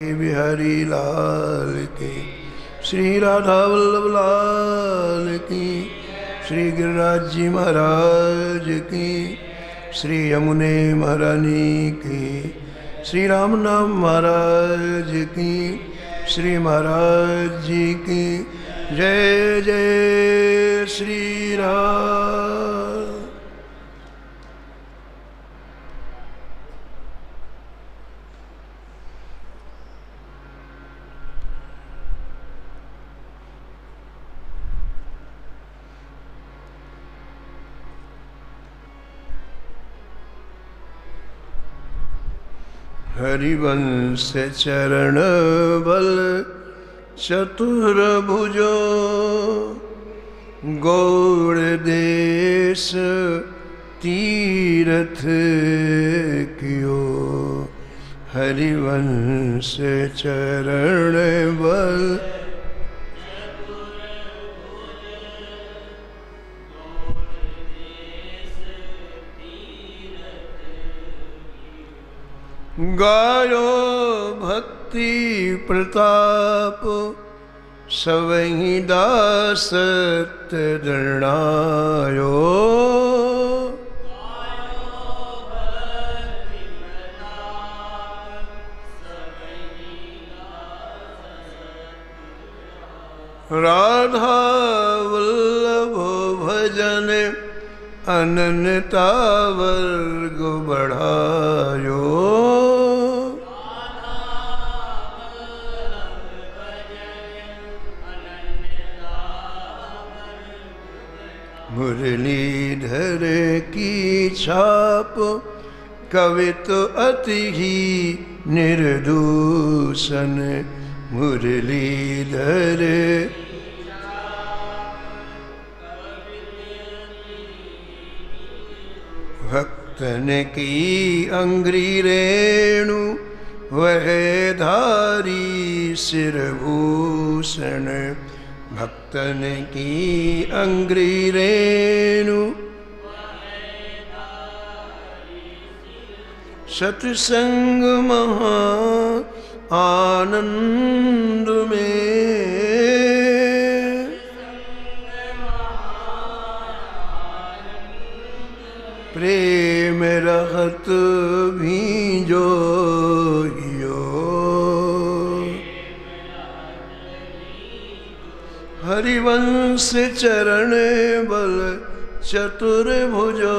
बिहारी लाल की, श्री राधा वल्लभ लाल की, श्री गिरिराज जी महाराज की, श्री यमुने महारानी की, श्री राम नाम महाराज की, श्री महाराज जी की जय जय श्री राम। हरिवंश चरण बल चतुर्भुजो, गौड़ देश तीरथ कियो। हरिवंश चरण बल गायो भक्ति प्रताप, सवहि दासत दृढ़ायो। राधा वल्लभ भजन अनन्यता वर्ग बढ़ायो। मुरलीधर की छाप कवित अति ही निर्दूषण। मुरलीधर भक्तन की अंग्री रेणु, वह धारी सिरभूषण। भक्तन की अंग्री रेणु, सत्संग महा आनंद में। प्रेम रहत भी जो हियो। हरिवंश चरण बल चतुर्भुजो,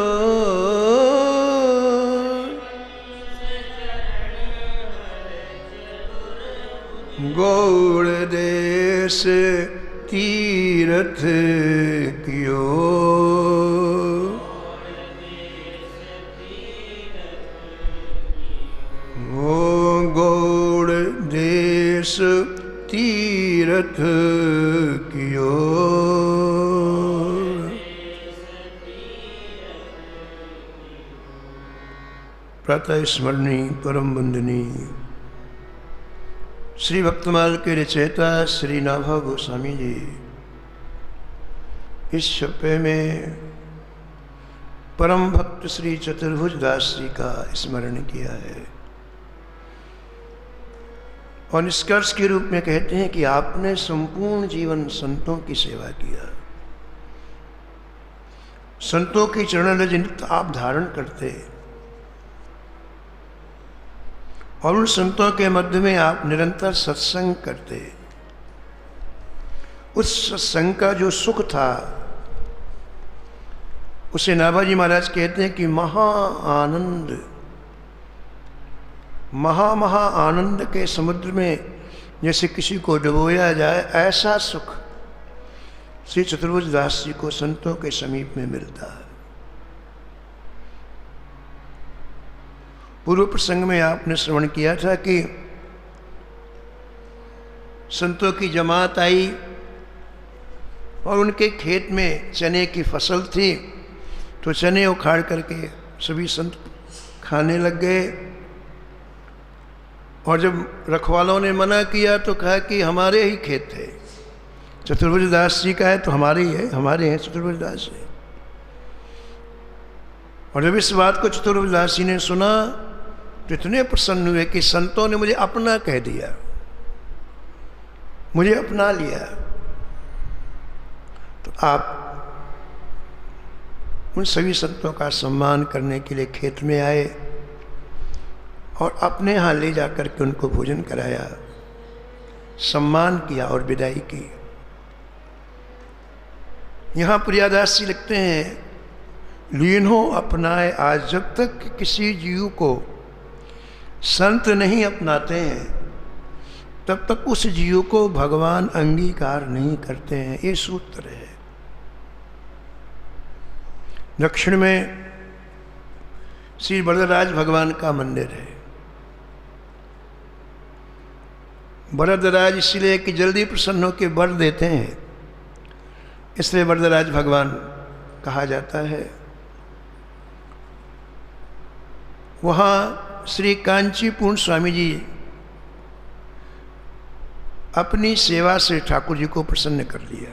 गौड़ देश तीरथ कियो। गौड़ देश तीरथ कियो। प्रातः स्मरणी परम वंदनी श्री भक्तमाल के रचयिता श्री नाभा गोस्वामी जी इस छप्पे में परम भक्त श्री चतुर्भुज दास जी का स्मरण किया है और निष्कर्ष के रूप में कहते हैं कि आपने संपूर्ण जीवन संतों की सेवा किया। संतों की चरण रज आप धारण करते और उन संतों के मध्य में आप निरंतर सत्संग करते। उस सत्संग का जो सुख था उसे नाभाजी महाराज कहते हैं कि महा आनंद, महा आनंद के समुद्र में जैसे किसी को डुबोया जाए, ऐसा सुख श्री चतुर्भुज दास जी को संतों के समीप में मिलता है। पूर्व प्रसंग में आपने श्रवण किया था कि संतों की जमात आई और उनके खेत में चने की फसल थी, तो चने उखाड़ करके सभी संत खाने लग गए। और जब रखवालों ने मना किया तो कहा कि हमारे ही खेत थे, चतुर्भुज दास जी का है तो हमारे ही है, हमारे हैं चतुर्भुज दास जी। और जब इस बात को चतुर्भुज दास जी ने सुना तो इतने प्रसन्न हुए कि संतों ने मुझे अपना कह दिया, मुझे अपना लिया। तो आप उन सभी संतों का सम्मान करने के लिए खेत में आए और अपने यहाँ ले जाकर के उनको भोजन कराया, सम्मान किया और विदाई की। यहाँ प्रियादास जी लिखते हैं, लीन्हो अपनाए आज जब तक किसी जीव को संत नहीं अपनाते हैं तब तक उस जीव को भगवान अंगीकार नहीं करते हैं। ये सूत्र है। दक्षिण में श्री वरदराज भगवान का मंदिर है। वरदराज इसलिए कि जल्दी प्रसन्न होकर वर देते हैं, इसलिए वरदराज भगवान कहा जाता है। वहाँ श्री कांचीपूर्ण स्वामी जी अपनी सेवा से ठाकुर जी को प्रसन्न कर लिया।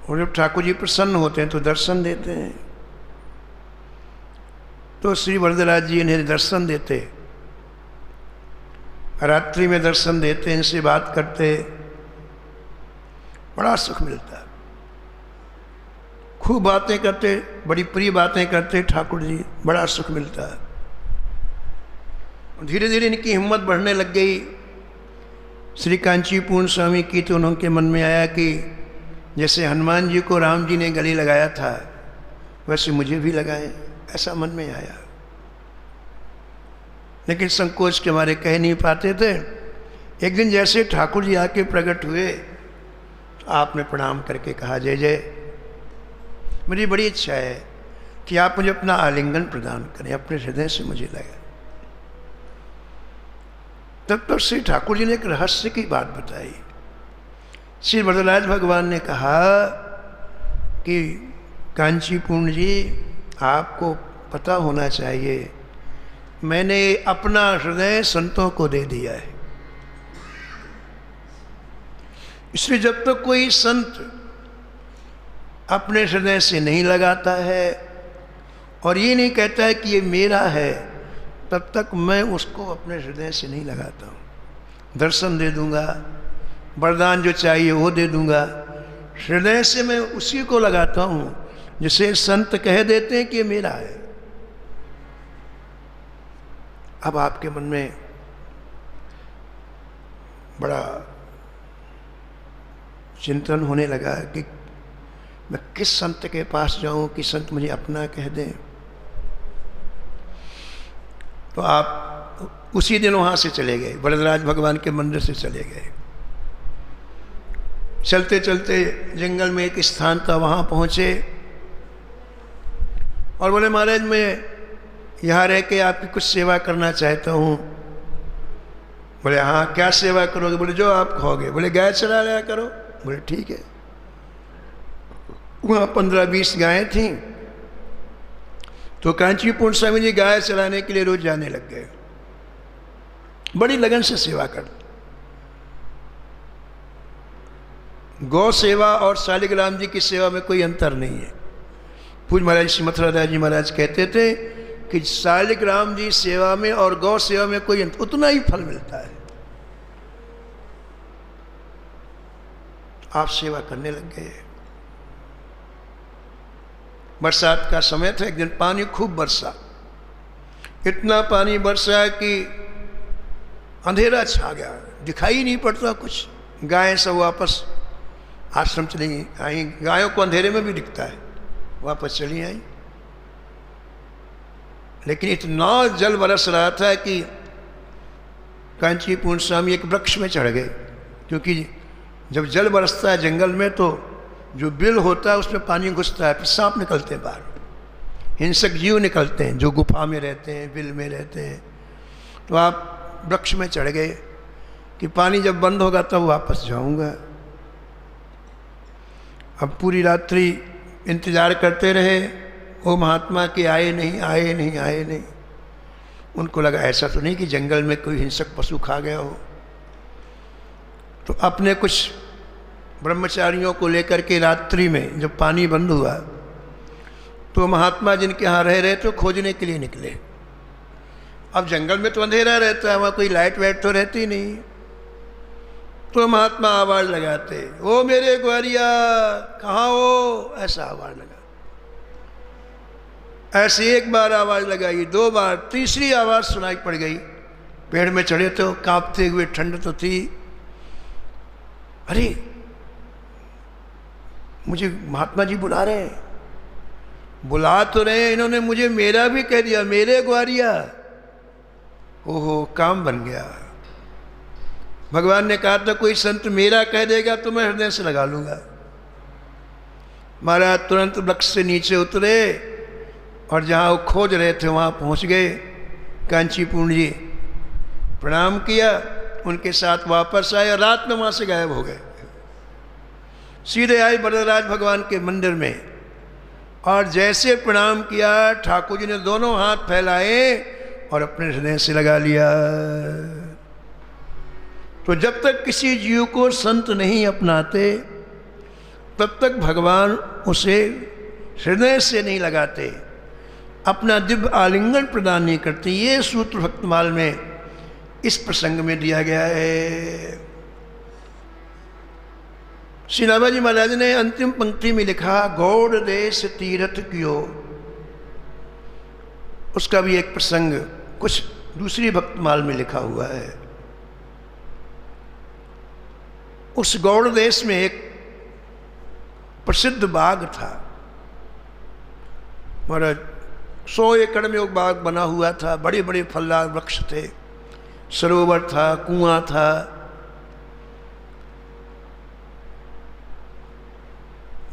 और जब ठाकुर जी प्रसन्न होते हैं तो दर्शन देते हैं। तो श्री वरदराज जी इन्हें दर्शन देते, रात्रि में दर्शन देते, इनसे बात करते, बड़ा सुख मिलता। खूब बातें करते, बड़ी प्रिय बातें करते ठाकुर जी, बड़ा सुख मिलता। धीरे धीरे इनकी हिम्मत बढ़ने लग गई श्री कांचीपूर्ण स्वामी की। तो उनके मन में आया कि जैसे हनुमान जी को राम जी ने गले लगाया था वैसे मुझे भी लगाएं, ऐसा मन में आया। लेकिन संकोच के मारे कह नहीं पाते थे। एक दिन जैसे ठाकुर जी आके प्रकट हुए तो आपने प्रणाम करके कहा, जय जय, मेरी बड़ी इच्छा है कि आप मुझे अपना आलिंगन प्रदान करें, अपने हृदय से मुझे लगा। तब तो श्री ठाकुर जी ने एक रहस्य की बात बताई। श्री वरदराज भगवान ने कहा कि कांचीपूर्ण जी, आपको पता होना चाहिए मैंने अपना हृदय संतों को दे दिया है। इसलिए जब तक कोई संत अपने हृदय से नहीं लगाता है और ये नहीं कहता है कि ये मेरा है, तब तक मैं उसको अपने हृदय से नहीं लगाता हूँ। दर्शन दे दूंगा, वरदान जो चाहिए वो दे दूंगा, हृदय से मैं उसी को लगाता हूँ जिसे संत कह देते हैं कि ये मेरा है। अब आपके मन में बड़ा चिंतन होने लगा कि मैं किस संत के पास जाऊं कि संत मुझे अपना कह दें। तो आप उसी दिन वहां से चले गए, वरदराज भगवान के मंदिर से चले गए। चलते चलते जंगल में एक स्थान था, वहां पहुंचे और बोले, महाराज मैं यहाँ रह के आपकी कुछ सेवा करना चाहता हूँ। बोले, हाँ क्या सेवा करोगे? बोले, जो आप कहोगे। बोले, गाय चरा लिया करो। बोले, ठीक है। वहाँ 15-20 गायें थीं। तो कांचीपूर्ण स्वामी जी गाय चराने के लिए रोज जाने लग गए, बड़ी लगन से सेवा कर। गौ सेवा और शालिग्राम जी की सेवा में कोई अंतर नहीं है। पूज्य महाराज श्री मथुरादास जी महाराज कहते थे कि शालिग्राम जी सेवा में और गौ सेवा में कोई अंतर, उतना ही फल मिलता है। आप सेवा करने लग गए। बरसात का समय था, एक दिन पानी खूब बरसा, इतना पानी बरसा कि अंधेरा छा गया, दिखाई नहीं पड़ता कुछ। गायें सब वापस आश्रम चली आई। गायों को अंधेरे में भी दिखता है, वापस चली आई। लेकिन इतना जल बरस रहा था कि कांचीपूर्ण स्वामी एक वृक्ष में चढ़ गए, क्योंकि जब जल बरसता है जंगल में तो जो बिल होता है उसमें पानी घुसता है, फिर सांप निकलते हैं बाहर, हिंसक जीव निकलते हैं जो गुफा में रहते हैं, बिल में रहते हैं। तो आप वृक्ष में चढ़ गए कि पानी जब बंद होगा तब वापस जाऊंगा। अब पूरी रात्रि इंतजार करते रहे, वो महात्मा के आए नहीं, आए नहीं, आए नहीं। उनको लगा ऐसा तो नहीं कि जंगल में कोई हिंसक पशु खा गया हो। तो अपने कुछ ब्रह्मचारियों को लेकर के रात्रि में जब पानी बंद हुआ तो महात्मा जिनके यहाँ रह रहे थे खोजने के लिए निकले। अब जंगल में तो अंधेरा रहता है, वहाँ कोई लाइट वाइट तो रहती नहीं। तो महात्मा आवाज़ लगाते, ओ मेरे ग्वारिया कहाँ हो, ऐसा आवाज़ लगा। ऐसे एक बार आवाज़ लगाई, 2 बार, तीसरी आवाज़ सुनाई पड़ गई। पेड़ में चढ़े तो कांपते हुए, ठंड तो थी। अरे मुझे महात्मा जी बुला रहे हैं। बुला तो रहे, इन्होंने मुझे मेरा भी कह दिया, मेरे ग्वारिया। ओहो, काम बन गया। भगवान ने कहा था कोई संत मेरा कह देगा तो मैं हृदय से लगा लूंगा। महाराज तुरंत वृक्ष से नीचे उतरे और जहाँ वो खोज रहे थे वहाँ पहुँच गए। कांचीपुर जी प्रणाम किया, उनके साथ वापस आए और रात में वहाँ से गायब हो गए। सीधे आए वरदराज भगवान के मंदिर में और जैसे प्रणाम किया, ठाकुर जी ने दोनों हाथ फैलाए और अपने हृदय से लगा लिया। तो जब तक किसी जीव को संत नहीं अपनाते तब तक भगवान उसे हृदय से नहीं लगाते, अपना दिव्य आलिंगन प्रदान नहीं करते। ये सूत्र भक्तमाल में इस प्रसंग में दिया गया है। श्री नाभाजी महाराज ने अंतिम पंक्ति में लिखा, गौड़ देश तीरथ कियो। उसका भी एक प्रसंग कुछ दूसरी भक्तमाल में लिखा हुआ है। उस गौड़ देश में एक प्रसिद्ध बाग था। महाराज 100 एकड़ में वो बाग बना हुआ था। बड़े बड़े फलदार वृक्ष थे, सरोवर था, कुआं था।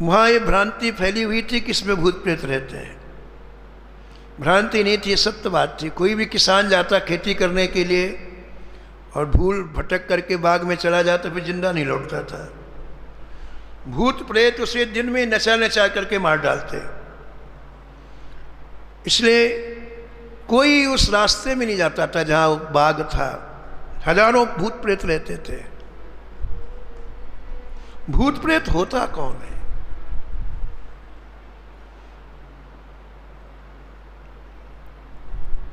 वहाँ ये भ्रांति फैली हुई थी कि इसमें भूत प्रेत रहते हैं। भ्रांति नहीं थी, सत्य बात थी। कोई भी किसान जाता खेती करने के लिए और भूल भटक करके बाग में चला जाता, फिर जिंदा नहीं लौटता था। भूत प्रेत उसे दिन में नचा नचा करके मार डालते। इसलिए कोई उस रास्ते में नहीं जाता था जहाँ वो बाग था। हजारों भूत प्रेत रहते थे। भूत प्रेत होता कौन है?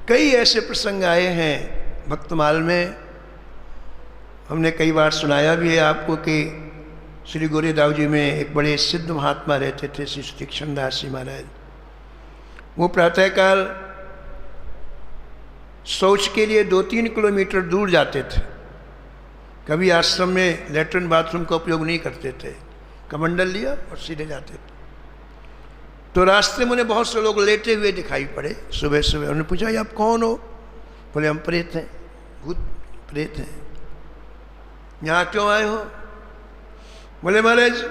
कई ऐसे प्रसंग आए हैं भक्तमाल में, हमने कई बार सुनाया भी है आपको कि श्री गोरेदाव जी में एक बड़े सिद्ध महात्मा रहते थे, श्री तीक्ष्ण दास जी महाराज। वो प्रातःकाल शौच के लिए 2-3 किलोमीटर दूर जाते थे। कभी आश्रम में लेटरिन बाथरूम का उपयोग नहीं करते थे, कमंडल लिया और सीधे जाते थे। तो रास्ते में उन्हें बहुत से लोग लेटे हुए दिखाई पड़े सुबह सुबह। उन्होंने पूछा, ये आप कौन हो? बोले, हम प्रेत हैं, भूत प्रेत हैं। यहाँ क्यों आए हो? बोले, महाराज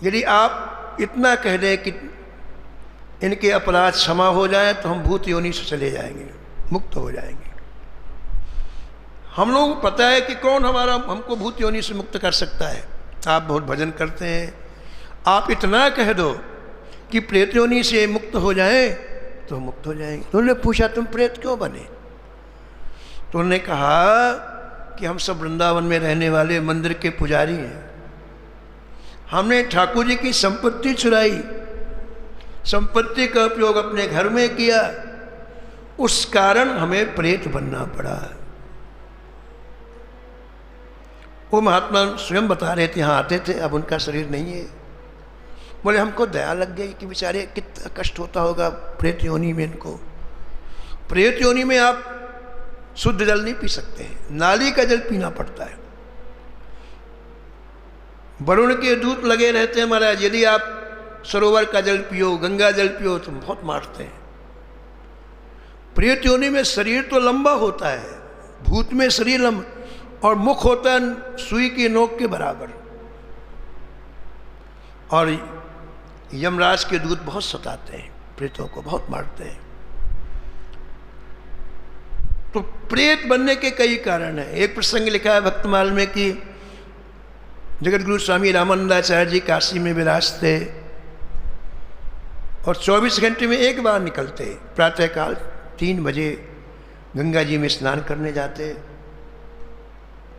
यदि आप इतना कह दें कि इनके अपराध क्षमा हो जाए तो हम भूत योनि से चले जाएंगे, मुक्त हो जाएंगे। हम लोगों को पता है कि कौन हमको भूत योनि से मुक्त कर सकता है। आप बहुत भजन करते हैं, आप इतना कह दो कि प्रेत योनि से मुक्त हो जाए तो मुक्त हो जाएंगे। तो उन्होंने पूछा, तुम प्रेत क्यों बने? तो उन्होंने कहा कि हम सब वृंदावन में रहने वाले मंदिर के पुजारी हैं। हमने ठाकुर जी की संपत्ति चुराई, संपत्ति का उपयोग अपने घर में किया, उस कारण हमें प्रेत बनना पड़ा। वो महात्मा स्वयं बता रहे थे, यहाँ आते थे, अब उनका शरीर नहीं है। बोले, हमको दया लग गई कि बेचारे कितना कष्ट होता होगा प्रेत योनि में इनको। प्रेत योनि में आप शुद्ध जल नहीं पी सकते हैं, नाली का जल पीना पड़ता है। वरुण के दूत लगे रहते हैं महाराज। यदि आप सरोवर का जल पियो, गंगा जल पियो तो बहुत मारते हैं। प्रेत योनि में शरीर तो लंबा होता है, भूत में शरीर लंबा और मुख होता है सुई की नोक के बराबर। और यमराज के दूत बहुत सताते हैं, प्रेतों को बहुत मारते हैं। तो प्रेत बनने के कई कारण हैं। एक प्रसंग लिखा है भक्तमाल में कि जगत गुरु स्वामी रामानंदाचार्य जी काशी में विराजते और 24 घंटे में एक बार निकलते। प्रातःकाल 3 बजे गंगा जी में स्नान करने जाते,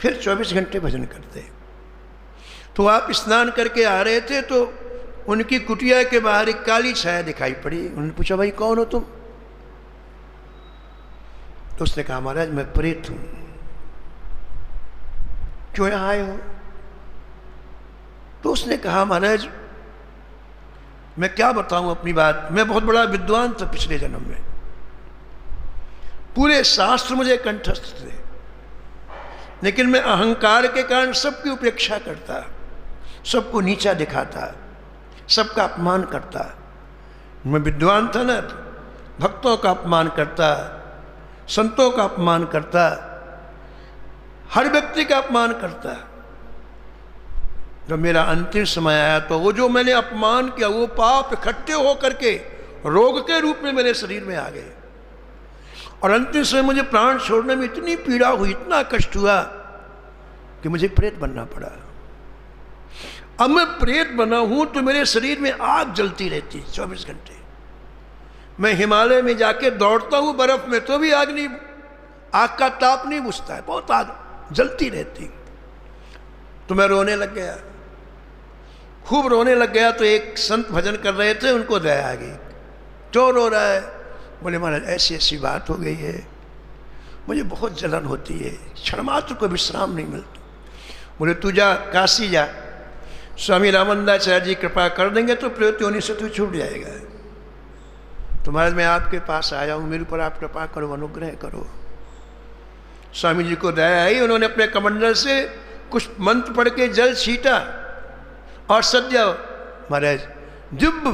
फिर 24 घंटे भजन करते। तो आप स्नान करके आ रहे थे तो उनकी कुटिया के बाहर एक काली छाया दिखाई पड़ी। उन्होंने पूछा, भाई कौन हो तुम? तो उसने कहा, महाराज मैं प्रेत हूं। क्यों यहां आए हो? तो उसने कहा, महाराज मैं क्या बताऊं अपनी बात, मैं बहुत बड़ा विद्वान था पिछले जन्म में, पूरे शास्त्र मुझे कंठस्थ थे, लेकिन मैं अहंकार के कारण सबकी उपेक्षा करता, सबको नीचा दिखाता, सबका अपमान करता। मैं विद्वान था ना, भक्तों का अपमान करता, संतों का अपमान करता, हर व्यक्ति का अपमान करता। जब मेरा अंतिम समय आया तो वो जो मैंने अपमान किया, वो पाप इकट्ठे हो करके रोग के रूप में मेरे शरीर में आ गए, और अंतिम समय मुझे प्राण छोड़ने में इतनी पीड़ा हुई, इतना कष्ट हुआ कि मुझे प्रेत बनना पड़ा। अब मैं प्रेत बना हूं तो मेरे शरीर में आग जलती रहती 24 घंटे। मैं हिमालय में जाके दौड़ता हूं बर्फ में तो भी आग नहीं, आग का ताप नहीं बुझता है, बहुत आग जलती रहती। तो मैं रोने लग गया, खूब रोने लग गया। तो एक संत भजन कर रहे थे, उनको दया आ गई। क्यों रो रहा है? बोले, महाराज ऐसी ऐसी बात हो गई है, मुझे बहुत जलन होती है, क्षण मात्र को विश्राम नहीं मिलता। बोले, तू जा काशी जा, स्वामी रामानंदाचार्य जी कृपा कर देंगे तो प्रेत योनि से तू छूट जाएगा। तो महाराज मैं आपके पास आया हूँ, मेरे ऊपर आप कृपा करो, अनुग्रह करो। स्वामी जी को दया आई, उन्होंने अपने कमंडल से कुछ मंत्र पढ़ के जल छीटा और सद्य महाराज दिव्य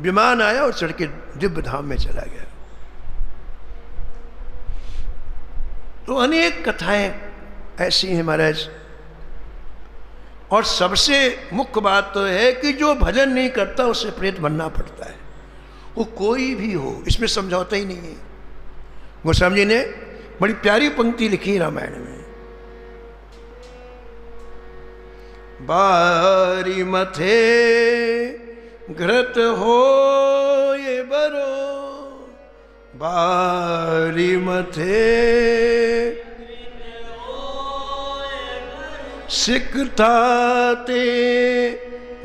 विमान आया और चढ़ के दिव्य धाम में चला गया। तो अनेक कथाएं ऐसी हैं महाराज। और सबसे मुख्य बात तो है कि जो भजन नहीं करता उसे प्रेत बनना पड़ता है, वो कोई भी हो, इसमें समझौता ही नहीं है। गोस्वामी जी ने बड़ी प्यारी पंक्ति लिखी रामायण में, बारी मथे घृत हो ये बरो, बारी मथे सिकताते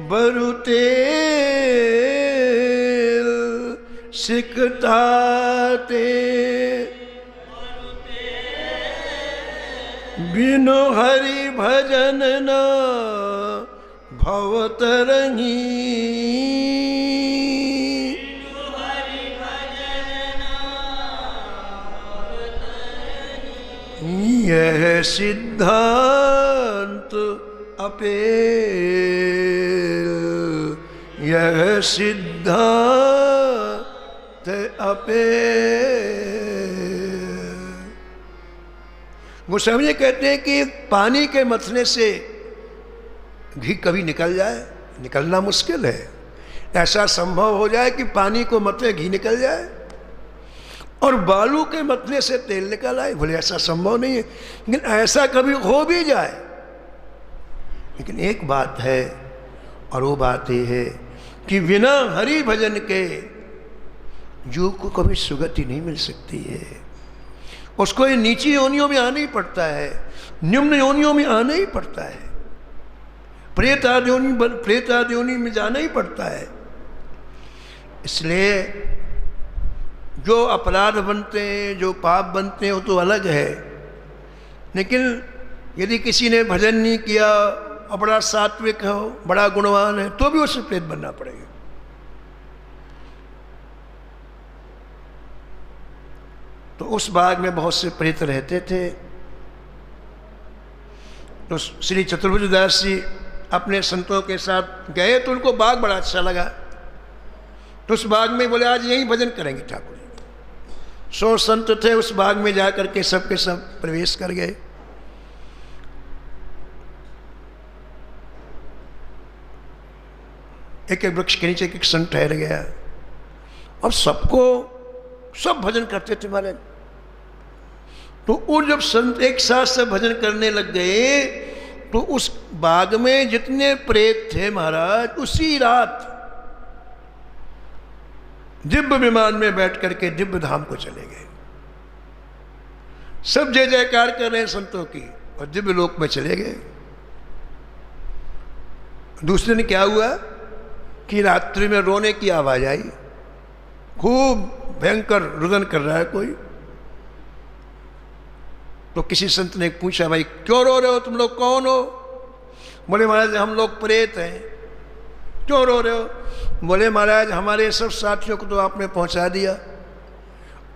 बरुते, सिकताते बिनु हरि भजन न भवतरही, यह सिद्धांत अपेल, यह सिद्धांत अपेल। गोस्वामी जी कहते हैं कि पानी के मथने से घी कभी निकल जाए, निकलना मुश्किल है। ऐसा संभव हो जाए कि पानी को मथे घी निकल जाए, और बालू के मथने से तेल निकल आए, बोले ऐसा संभव नहीं है। लेकिन ऐसा कभी हो भी जाए। लेकिन एक बात है, और वो बात ये है कि बिना हरि भजन के जीव को कभी सुगति नहीं मिल सकती है। उसको ये नीची योनियों में आना ही पड़ता है, निम्न योनियों में आना ही पड़ता है, प्रेत आदि योनि में जाना ही पड़ता है। इसलिए जो अपराध बनते हैं, जो पाप बनते हैं, वो तो अलग है। लेकिन यदि किसी ने भजन नहीं किया और बड़ा सात्विक हो, बड़ा गुणवान है, तो भी उसे प्रेत बनना पड़ेगा। तो उस बाग में बहुत से प्रेत रहते थे। तो श्री चतुर्भुजदास जी अपने संतों के साथ गए तो उनको बाग बड़ा अच्छा लगा। तो उस बाग में बोले आज यहीं भजन करेंगे ठाकुर। 100 संत थे उस बाग में जाकर के सब प्रवेश कर गए। एक एक वृक्ष के नीचे एक संत ठहर गया और सब भजन करते थे महाराज। तो वो जब संत एक साथ सब भजन करने लग गए तो उस बाग में जितने प्रेत थे महाराज, उसी रात दिव्य विमान में बैठ करके दिव्य धाम को चले गए। सब जय जयकार कर रहे हैं संतों की और दिव्य लोक में चले गए। दूसरे दिन क्या हुआ, कि रात्रि में रोने की आवाज आई, खूब भयंकर रुदन कर रहा है कोई। तो किसी संत ने पूछा, भाई क्यों रो रहे हो, तुम लोग कौन हो? बोले महाराज हम लोग प्रेत हैं। क्यों रो रहे हो? बोले महाराज हमारे सब साथियों को तो आपने पहुंचा दिया,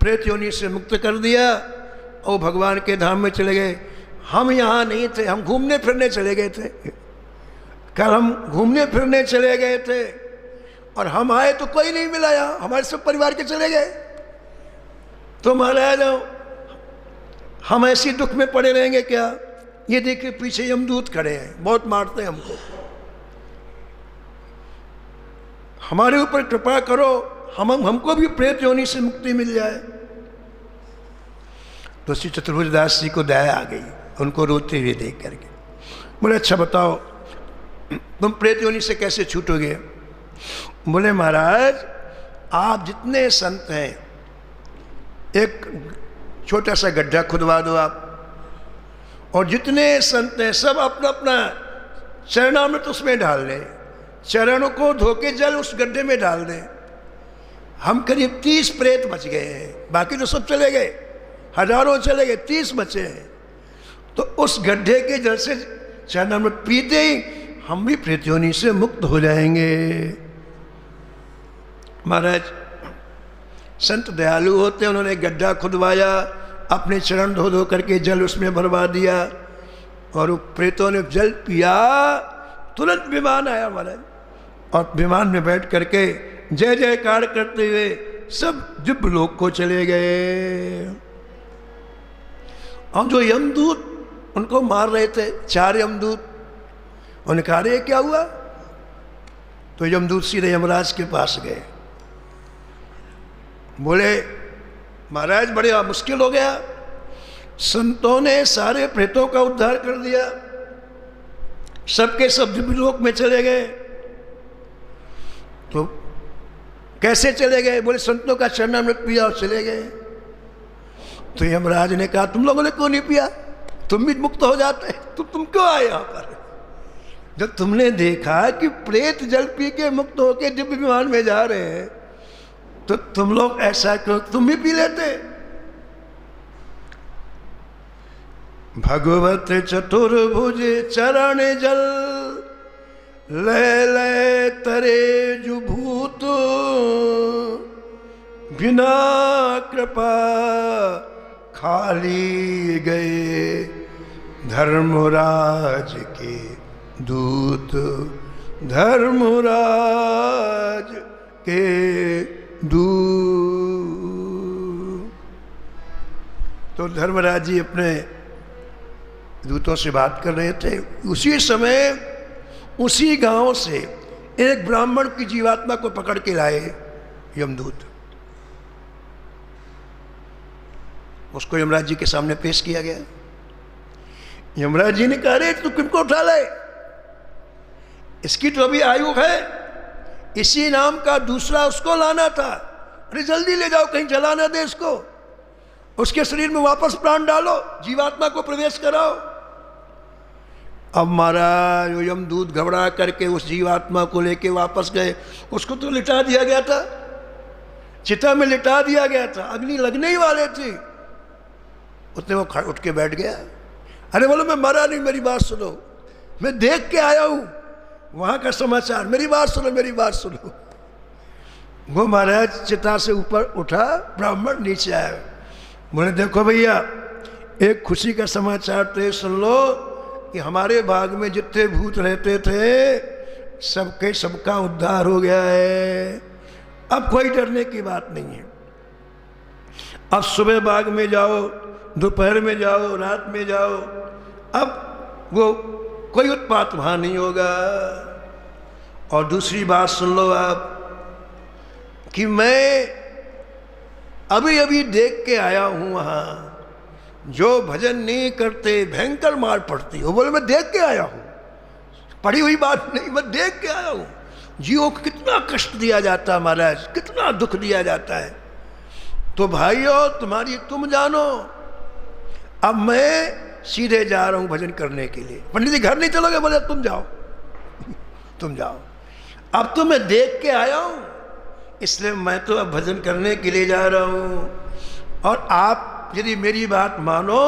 प्रेत योनि से मुक्त कर दिया और भगवान के धाम में चले गए। हम यहाँ नहीं थे, हम घूमने फिरने चले गए थे। कल हम घूमने फिरने चले गए थे और हम आए तो कोई नहीं मिला, यहाँ हमारे सब परिवार के चले गए। तो महाराज हम ऐसी दुख में पड़े रहेंगे क्या? ये देखिए पीछे यमदूत खड़े हैं, बहुत मारते हैं हमको, हमारे ऊपर कृपा करो, हमको भी प्रेत योनि से मुक्ति मिल जाए। तो श्री चतुर्भुज दास जी को दया आ गई उनको रोते हुए देख करके। बोले अच्छा बताओ तुम प्रेत योनि से कैसे छूटोगे? बोले महाराज आप जितने संत हैं, एक छोटा सा गड्ढा खुदवा दो आप, और जितने संत हैं सब अपना अपना चरणामृत उसमें डाल दें, चरणों को धोके जल उस गड्ढे में डाल दें। हम करीब 30 प्रेत बच गए हैं, बाकी तो सब चले गए, हजारों चले गए, 30 बचे हैं। तो उस गड्ढे के जल से चरणामृत पीते ही हम भी प्रेत योनि से मुक्त हो जाएंगे। महाराज संत दयालु होते, उन्होंने गड्ढा खुदवाया, अपने चरण धो धो करके जल उसमें भरवा दिया और वो प्रेतों ने जल पिया। तुरंत विमान आया महाराज, और विमान में बैठ करके जय जयकार करते हुए सब दिव्य लोक को चले गए। और जो यमदूत उनको मार रहे थे, 4 यमदूत, उन्होंने कहा अरे क्या हुआ? तो यमदूत सीधे यमराज के पास गए। बोले महाराज बड़े मुश्किल हो गया, संतों ने सारे प्रेतों का उद्धार कर दिया, सबके सब दिव्य लोक में चले गए। तो कैसे चले गए? बोले संतों का चरणामृत पिया और चले गए। तो यमराज ने कहा तुम लोगों ने क्यों नहीं पिया? तुम भी मुक्त हो जाते, तुम क्यों आए यहाँ पर? जब तुमने देखा कि प्रेत जल पी के मुक्त होके दिव्य विमान में जा रहे हैं, तो तुम लोग ऐसा क्यों, तुम भी पी लेते। भगवत चतुर्भुज चरण जल ले ले तरे जुभूत, बिना कृपा खाली गए धर्मराज के दूत, धर्मराज के दूत। तो धर्मराज जी अपने दूतों से बात कर रहे थे। उसी समय उसी गांव से एक ब्राह्मण की जीवात्मा को पकड़ के लाए यमदूत। उसको यमराज जी के सामने पेश किया गया। यमराज जी ने कहा अरे तू किनको उठा लाए? इसकी तो अभी आयु है, इसी नाम का दूसरा उसको लाना था। अरे जल्दी ले जाओ, कहीं जला ना दे इसको, उसके शरीर में वापस प्राण डालो, जीवात्मा को प्रवेश कराओ। अब महाराज यमदूत घबरा करके उस जीवात्मा को लेके वापस गए। उसको तो लिटा दिया गया था, चिता में लिटा दिया गया था, अग्नि लगने ही वाले थी। उसने वो उठ के बैठ गया। अरे बोलो मैं मरा नहीं, मेरी बात सुनो, मैं देख के आया हूं वहां का समाचार, मेरी बात सुनो, मेरी बात सुनो। वो महाराज चिता से ऊपर उठा, ब्राह्मण नीचे आया। बोले देखो भैया, एक खुशी का समाचार तो सुन लो कि हमारे बाग में जितने भूत रहते थे सबके सबका उद्धार हो गया है, अब कोई डरने की बात नहीं है। अब सुबह बाग में जाओ, दोपहर में जाओ, रात में जाओ, अब वो कोई उत्पात वहां नहीं होगा। और दूसरी बात सुन लो आप कि मैं अभी अभी देख के आया हूं वहां जो भजन नहीं करते भयंकर मार पड़ती हो। बोले मैं देख के आया हूं, पढ़ी हुई बात नहीं, मैं देख के आया हूं। जीवों को कितना कष्ट दिया जाता है महाराज, कितना दुख दिया जाता है। तो भाइयों तुम्हारी तुम जानो, अब मैं सीधे जा रहा हूं भजन करने के लिए। पंडित जी घर नहीं चलोगे? बोले तुम जाओ तुम जाओ। अब तो मैं देख के आया हूं, इसलिए मैं तो अब भजन करने के लिए जा रहा हूं। और आप यदि मेरी बात मानो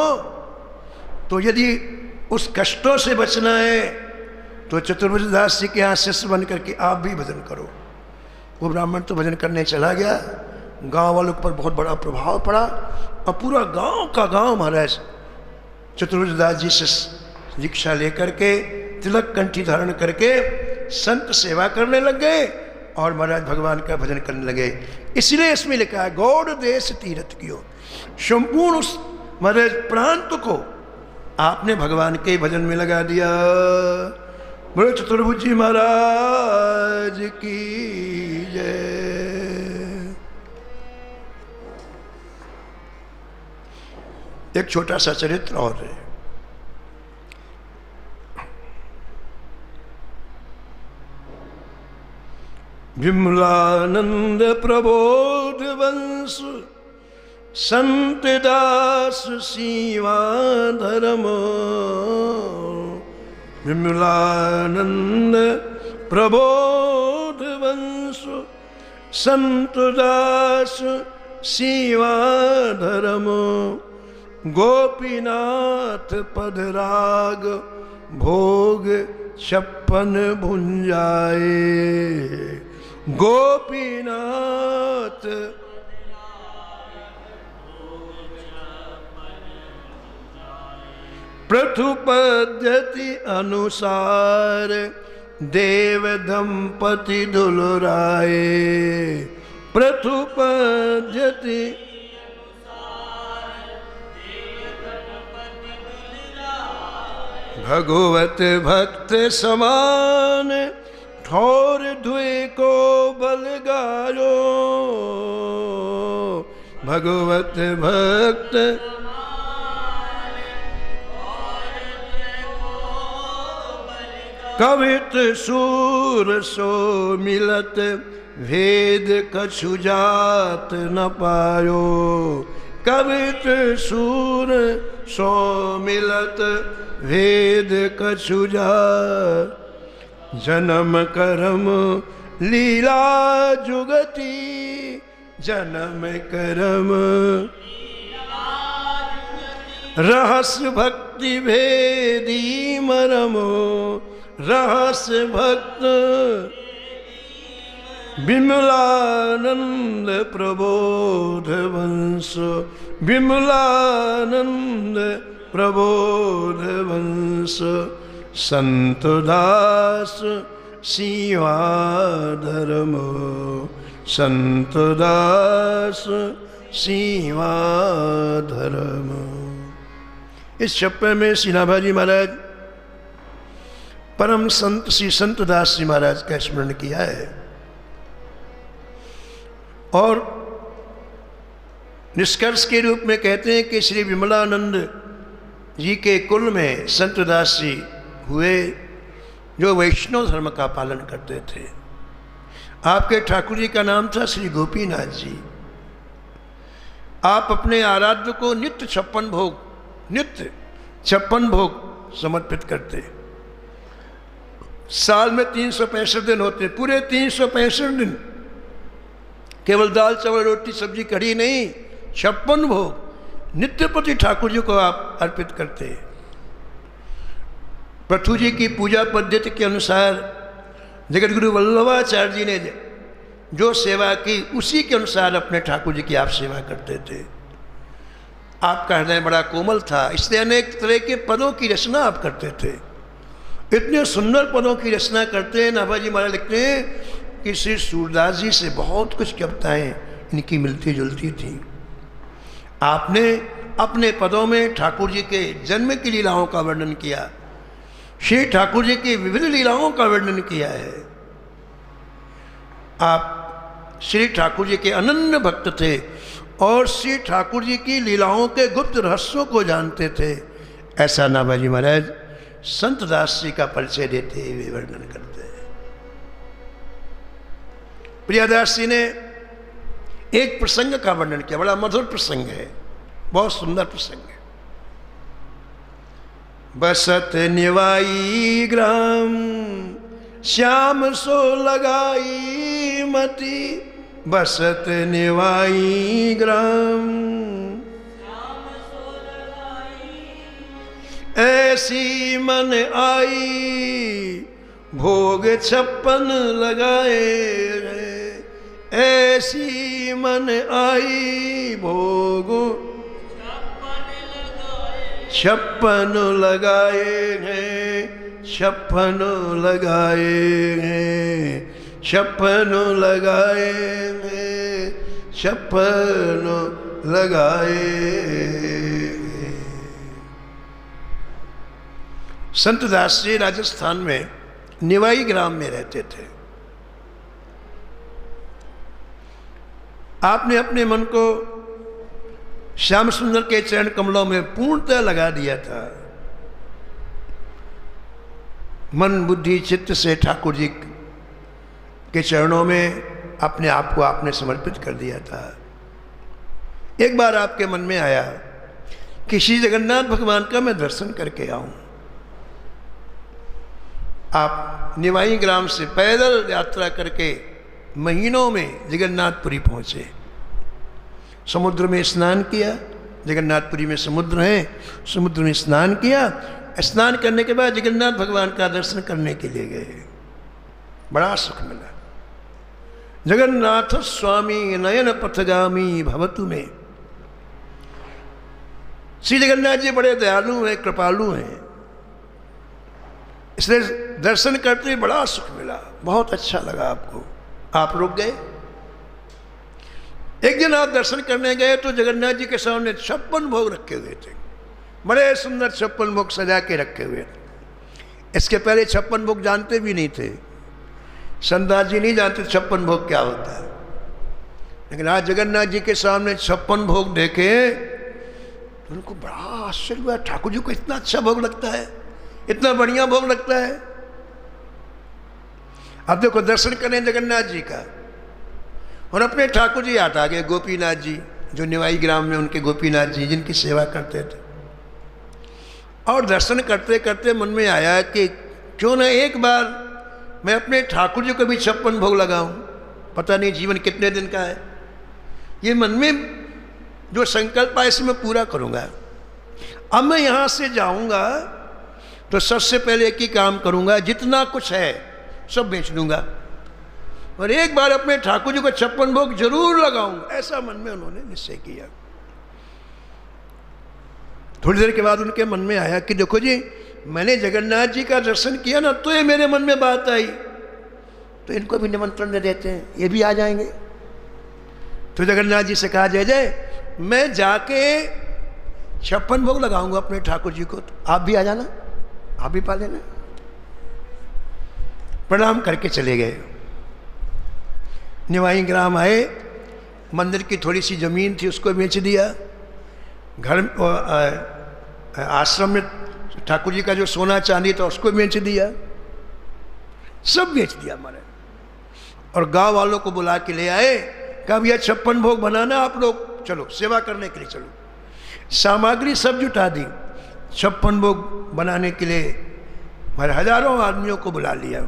तो यदि उस कष्टों से बचना है तो चतुर्भुज दास जी के यहाँ शिष्य बन करके आप भी भजन करो। वो ब्राह्मण तो भजन करने चला गया, गांव वालों पर बहुत बड़ा प्रभाव पड़ा और पूरा गांव का गांव महाराज चतुर्भुज दास जी से दीक्षा लेकर के तिलक कंठी धारण करके संत सेवा करने लग गए और महाराज भगवान का भजन करने लगे। इसलिए इसमें लिखा है गौड़ देश तीर्थ कियो, संपूर्ण उस महाराज प्रांत को आपने भगवान के भजन में लगा दिया। बोलो चतुर्भुज जी महाराज की जय। एक छोटा सा चरित्र और है। विमलानंद प्रबोध वंश संत दास सीवा धर्म। विमलानंद प्रबोध वंश संत दास सीवा धर्म। गोपीनाथ पदराग भोग 56 भुंजाए। गोपीनाथ प्रथु पद्धति अनुसार देव दंपति दुलराए। प्रथु पद्धति भगवत भक्त समान ठोर धुए को बल गायो। भगवत भक्त कवित सूर सो मिलत भेद कछु जात न पायो। कवित सूर सो मिलत भेद कछु जात। जन्म कर्म लीला जुगति जन्म कर्म रहस्य भक्ति भेदी मरमो। रहस्य भक्त विमलानंद प्रबोध वंश। विमलानंद प्रबोध वंश संत दास सीवा धर्म। संत दास सीवा धर्म। इस छप्पे में श्री नाभाजी महाराज परम संत श्री संत दास जी महाराज का स्मरण किया है और निष्कर्ष के रूप में कहते हैं कि श्री विमलानंद जी के कुल में संत दास जी हुए जो वैष्णव धर्म का पालन करते थे। आपके ठाकुर जी का नाम था श्री गोपीनाथ जी। आप अपने आराध्य को नित्य 56 भोग समर्पित करते। साल में 365 दिन होते, पूरे 365 दिन केवल दाल चावल रोटी सब्जी कढ़ी नहीं, 56 भोग नित्यपति ठाकुर जी को आप अर्पित करते। पृथु जी की पूजा पद्धति के अनुसार जगत गुरु वल्लभाचार्य जी ने जो सेवा की उसी के अनुसार अपने ठाकुर जी की आप सेवा करते थे। आपका हृदय बड़ा कोमल था, इसलिए अनेक तरह के पदों की रचना आप करते थे। इतने सुंदर पदों की रचना करते हैं। नाभाजी महाराज लिखते हैं कि श्री सूरदास जी से बहुत कुछ कविताएं इनकी मिलती जुलती थी। आपने अपने पदों में ठाकुर जी के जन्म की लीलाओं का वर्णन किया, श्री ठाकुर जी की विविध लीलाओं का वर्णन किया है। आप श्री ठाकुर जी के अनन्य भक्त थे और श्री ठाकुर जी की लीलाओं के गुप्त रहस्यों को जानते थे। ऐसा नाभाजी महाराज संत दास जी का परिचय देते हुए वर्णन करते हैं। प्रियादास जी ने एक प्रसंग का वर्णन किया, बड़ा मधुर प्रसंग है, बहुत सुंदर प्रसंग है। बसत निवाई ग्राम श्याम सो लगाई मति बसत निवाई ग्राम। ऐसी मन आई भोग 56 लगाए हैं। ऐसी मन आई भोग 56 लगाए हैं। 56 लगाए हैं। 56 लगाए हैं। 56 लगाए हैं। संत दास जी राजस्थान में निवाई ग्राम में रहते थे। आपने अपने मन को श्याम सुंदर के चरण कमलों में पूर्णतः लगा दिया था। मन बुद्धि चित्त से ठाकुर जी के चरणों में अपने आप को आपने समर्पित कर दिया था। एक बार आपके मन में आया कि श्री जगन्नाथ भगवान का मैं दर्शन करके आऊं। आप निवाई ग्राम से पैदल यात्रा करके महीनों में जगन्नाथपुरी पहुंचे। समुद्र में स्नान किया। जगन्नाथपुरी में समुद्र है, समुद्र में स्नान किया। स्नान करने के बाद जगन्नाथ भगवान का दर्शन करने के लिए गए। बड़ा सुख मिला। जगन्नाथ स्वामी नयन पथगामी भवतु में। श्री जगन्नाथ जी बड़े दयालु हैं, कृपालु हैं, इसलिए दर्शन करते हुए बड़ा सुख मिला। बहुत अच्छा लगा आपको। आप रुक गए। एक दिन आप दर्शन करने गए तो जगन्नाथ जी के सामने 56 भोग रखे हुए थे। बड़े सुंदर 56 भोग सजा के रखे हुए थे। इसके पहले 56 भोग जानते भी नहीं थे। संतदास जी नहीं जानते 56 भोग क्या होता है। लेकिन आज जगन्नाथ जी के सामने 56 भोग देखे तो उनको बड़ा आश्चर्य हुआ। ठाकुर जी को इतना अच्छा भोग लगता है, इतना बढ़िया भोग लगता है। अब देखो दर्शन करें जगन्नाथ जी का और अपने ठाकुर जी याद आ गए, गोपीनाथ जी जो निवाई ग्राम में उनके गोपीनाथ जी जिनकी सेवा करते थे। और दर्शन करते करते मन में आया कि क्यों ना एक बार मैं अपने ठाकुर जी को भी 56 भोग लगाऊं। पता नहीं जीवन कितने दिन का है। ये मन में जो संकल्प है इसे मैं पूरा करूंगा। अब मैं यहाँ से जाऊंगा तो सबसे पहले एक ही काम करूंगा, जितना कुछ है सब बेच दूंगा और एक बार अपने ठाकुर जी को 56 भोग जरूर लगाऊंगा। ऐसा मन में उन्होंने निश्चय किया। थोड़ी देर के बाद उनके मन में आया कि देखो जी, मैंने जगन्नाथ जी का दर्शन किया ना, तो ये मेरे मन में बात आई, तो इनको भी निमंत्रण दे देते हैं, ये भी आ जाएंगे। तो जगन्नाथ जी से कहा, जय जय, मैं जाके 56 भोग लगाऊंगा अपने ठाकुर जी को, तो आप भी आ जाना, आप भी पा लेना। प्रणाम करके चले गए। निवाई ग्राम आए। मंदिर की थोड़ी सी जमीन थी उसको बेच दिया। घर आश्रम में ठाकुर जी का जो सोना चांदी था उसको बेच दिया। सब बेच दिया हमारे। और गांव वालों को बुला के ले आए। कहा भैया 56 भोग बनाना, आप लोग चलो सेवा करने के लिए चलो। सामग्री सब जुटा दी। 56 भोग बनाने के लिए हमारे हजारों आदमियों को बुला लिया।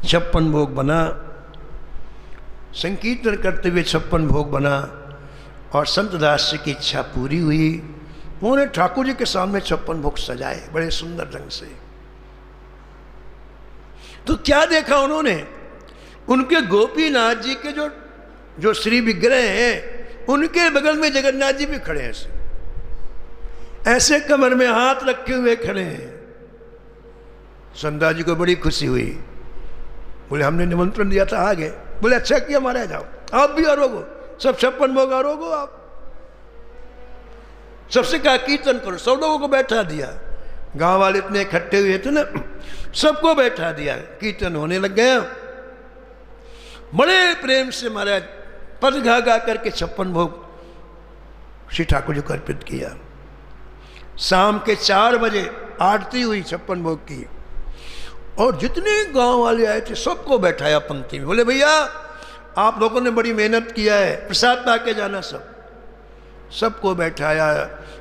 56 भोग बना। संकीर्तन करते हुए 56 भोग बना और संत दास जी की इच्छा पूरी हुई। उन्होंने ठाकुर जी के सामने 56 भोग सजाए बड़े सुंदर ढंग से। तो क्या देखा उन्होंने, उनके गोपीनाथ जी के जो श्री विग्रह हैं उनके बगल में जगन्नाथ जी भी खड़े हैं, ऐसे कमर में हाथ रखे हुए खड़े हैं। संतदास जी को बड़ी खुशी हुई। बोले हमने निमंत्रण दिया था, आ गए। बोले अच्छा किया महाराज, जाओ आप भी आरोगो, सब 56 भोग आरोगो आप। सबसे कहा कीर्तन करो, सब लोगों को बैठा दिया। गांव वाले इतने इकट्ठे हुए थे ना, सबको बैठा दिया। कीर्तन होने लग गया। बड़े प्रेम से महाराज पद गा गा करके 56 भोग श्री ठाकुर जी को अर्पित किया। शाम के 4 बजे आरती हुई 56 भोग की और जितने गांव वाले आए थे सबको बैठाया पंक्ति में। बोले भैया आप लोगों ने बड़ी मेहनत किया है, प्रसाद पा के जाना। सबको बैठाया,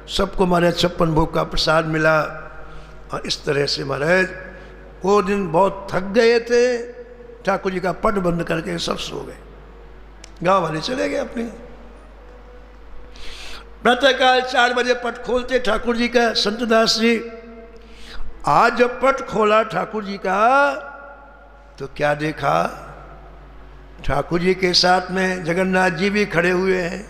सबको महाराज 56 भोग का प्रसाद मिला। और इस तरह से महाराज वो दिन बहुत थक गए थे, ठाकुर जी का पट बंद करके सब सो गए, गांव वाले चले गए अपने। प्रातःकाल 4 बजे पट खोलते ठाकुर जी का संतदास जी। आज जब पट खोला ठाकुर जी का तो क्या देखा, ठाकुर जी के साथ में जगन्नाथ जी भी खड़े हुए हैं।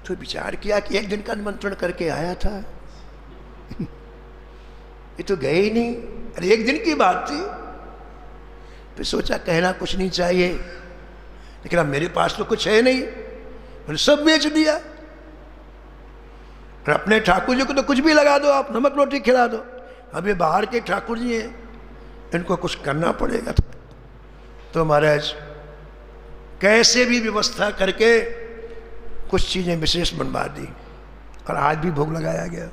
तो विचार किया कि एक दिन का निमंत्रण करके आया था, ये तो गए ही नहीं, अरे एक दिन की बात थी। फिर सोचा कहना कुछ नहीं चाहिए, लेकिन अब मेरे पास तो कुछ है नहीं, मैंने सब बेच दिया। और अपने ठाकुर जी को तो कुछ भी लगा दो आप, नमक रोटी खिला दो, अब ये बाहर के ठाकुर जी हैं, इनको कुछ करना पड़ेगा। तो महाराज कैसे भी व्यवस्था करके कुछ चीजें विशेष बनवा दी और आज भी भोग लगाया गया।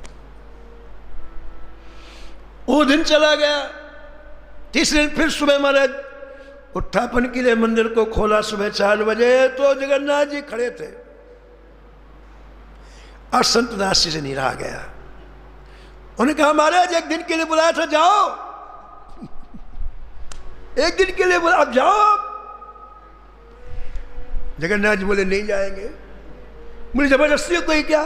वो दिन चला गया। तीसरे दिन फिर सुबह महाराज उत्थापन के लिए मंदिर को खोला सुबह 4 बजे, तो जगन्नाथ जी खड़े थे और संतदास जी से नीरा आ गया। उन्होंने कहा महाराज एक दिन के लिए बुलाया था, जाओ, एक दिन के लिए बोला अब जाओ। जगन्नाथ जी बोले नहीं जाएंगे। बोले जबरदस्ती कोई क्या,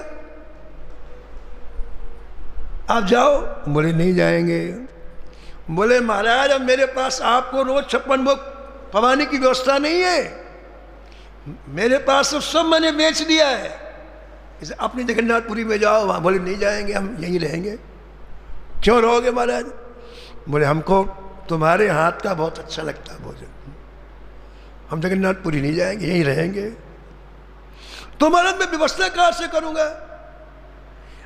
आप जाओ। बोले नहीं जाएंगे। बोले महाराज अब मेरे पास आपको रोज 56 भोग पवाने की व्यवस्था नहीं है, मेरे पास तो सब मैंने बेच दिया है, इसे अपनी जगन्नाथपुरी में जाओ। वहां बोले नहीं जाएंगे, हम यहीं रहेंगे। क्यों रहोगे महाराज? बोले हमको तुम्हारे हाथ का बहुत अच्छा लगता है भोजन, हम जगन्नाथपुरी नहीं जाएंगे, यहीं रहेंगे। तो महाराज मैं व्यवस्था कहां से करूंगा,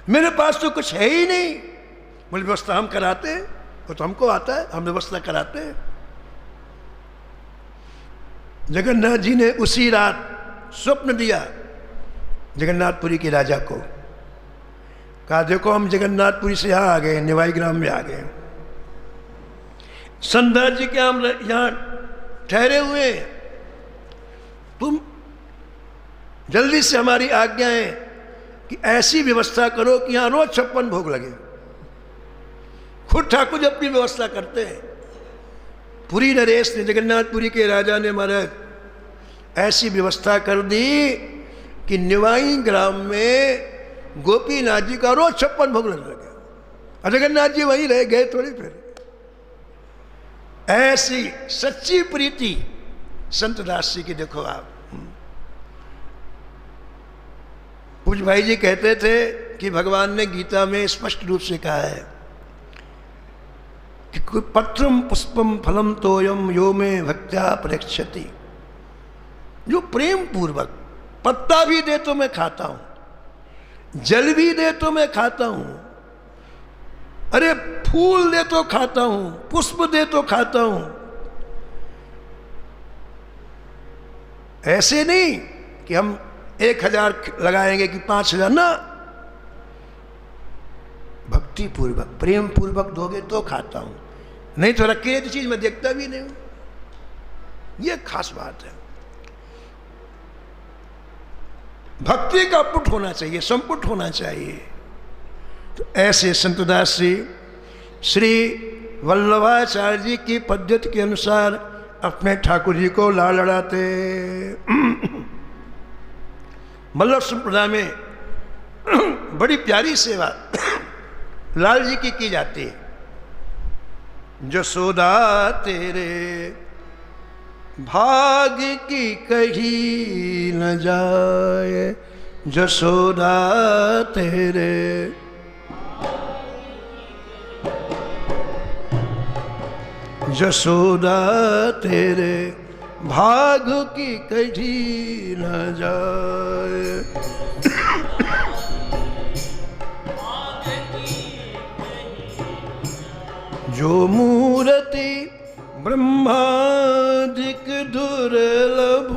मेरे पास तो कुछ है ही नहीं। बोले व्यवस्था हम कराते हैं, वो तो हमको आता है, हम व्यवस्था कराते हैं। जगन्नाथ जी ने उसी रात स्वप्न दिया जगन्नाथपुरी के राजा को, कहा देखो हम जगन्नाथपुरी से यहां आ गए, निवाई ग्राम में आ गए, संदास जी के हम यहां ठहरे हुए, तुम जल्दी से हमारी आज्ञा है कि ऐसी व्यवस्था करो कि यहां रोज 56 भोग लगे। खुद ठाकुर जी अपनी व्यवस्था करते हैं। पुरी नरेश ने, जगन्नाथपुरी के राजा ने महाराज ऐसी व्यवस्था कर दी कि निवाई ग्राम में गोपीनाथ जी का रोज 56 भोग लगने लगे, और जगन्नाथ जी वहीं रह गए थोड़ी। फिर ऐसी सच्ची प्रीति संतदास जी की देखो आप। पूज्य भाई जी कहते थे कि भगवान ने गीता में स्पष्ट रूप से कहा है कि पत्रम पुष्पम फलम तोयम यो में भक्त्या परीक्षति, जो प्रेम पूर्वक पत्ता भी दे तो मैं खाता हूं, जल भी दे तो मैं खाता हूं, अरे फूल दे तो खाता हूं, पुष्प दे तो खाता हूं। ऐसे नहीं कि हम 1000 लगाएंगे कि 5000, ना, भक्ति पूर्वक प्रेम पूर्वक दोगे तो खाता हूं, नहीं तो रखे तो चीज मैं देखता भी नहीं हूं। यह खास बात है। भक्ति का पुट होना चाहिए, संपुट होना चाहिए। तो ऐसे संतदास जी श्री वल्लभाचार्य जी की पद्धति के अनुसार अपने ठाकुर जी को ला लड़ाते। वल्लभ संप्रदाय में बड़ी प्यारी सेवा लाल जी की जाती है। जसोदा तेरे भाग्य की कही न जाए, जसोदा तेरे जसोदा तेरे भाग्य की कही न जाए। जो मूर्ति ब्रह्मादिक दुर्लभ,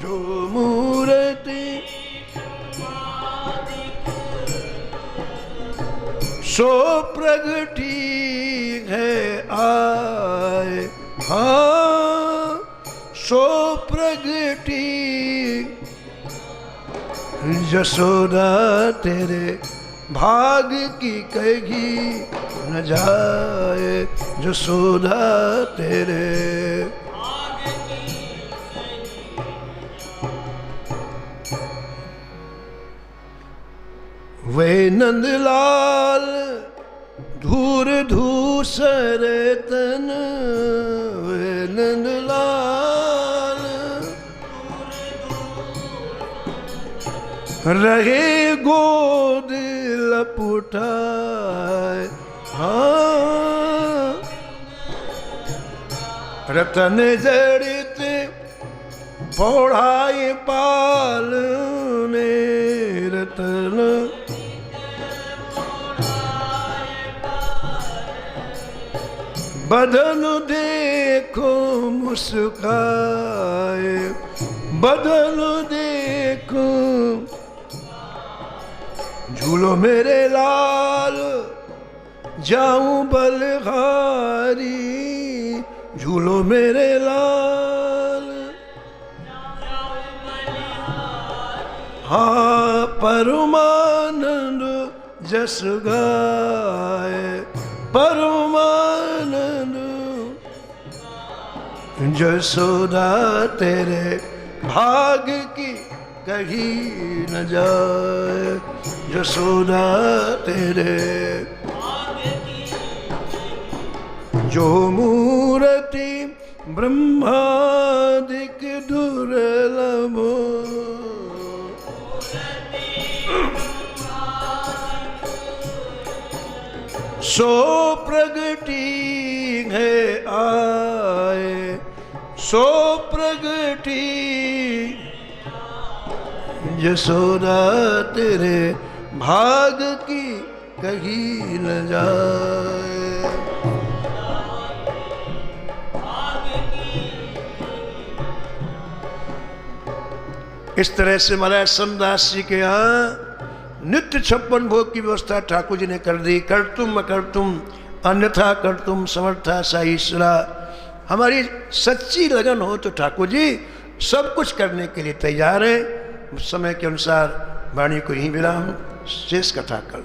जो मूर्ति सो प्रगटी है आए, हाँ सो प्रगटी, जसोदा तेरे भाग की कही न जाए जसोदा तेरे। वे नंदलाल धूर धूसर तन, वे नंदलाल रहे गोद लपुटाए। हाँ रतन जड़ित पौड़ाए पाल ने, रतन बदन देखो मुस्काए, बदन देखो झूलो मेरे लाल जाऊं बलहारी, झूलो मेरे लाल। हाँ परमानंद जस गाए, परमानंद जसोदा तेरे भाग की कही न जाए जसोदा तेरे। जो मूर्ति ब्रह्मादिक दुर्लभ, सो प्रगति है आए, सो प्रगति जसोदा तेरे भाग की कही न जाए। इस तरह से महाराज समदास जी के यहाँ नित्य 56 भोग की व्यवस्था ठाकुर जी ने कर दी। कर्तुम अकर्तुम अन्यथा कर्तुम समर्था सा ईश्वरा। हमारी सच्ची लगन हो तो ठाकुर जी सब कुछ करने के लिए तैयार है। समय के अनुसार वाणी को यहीं विराम, शेष कथा कल।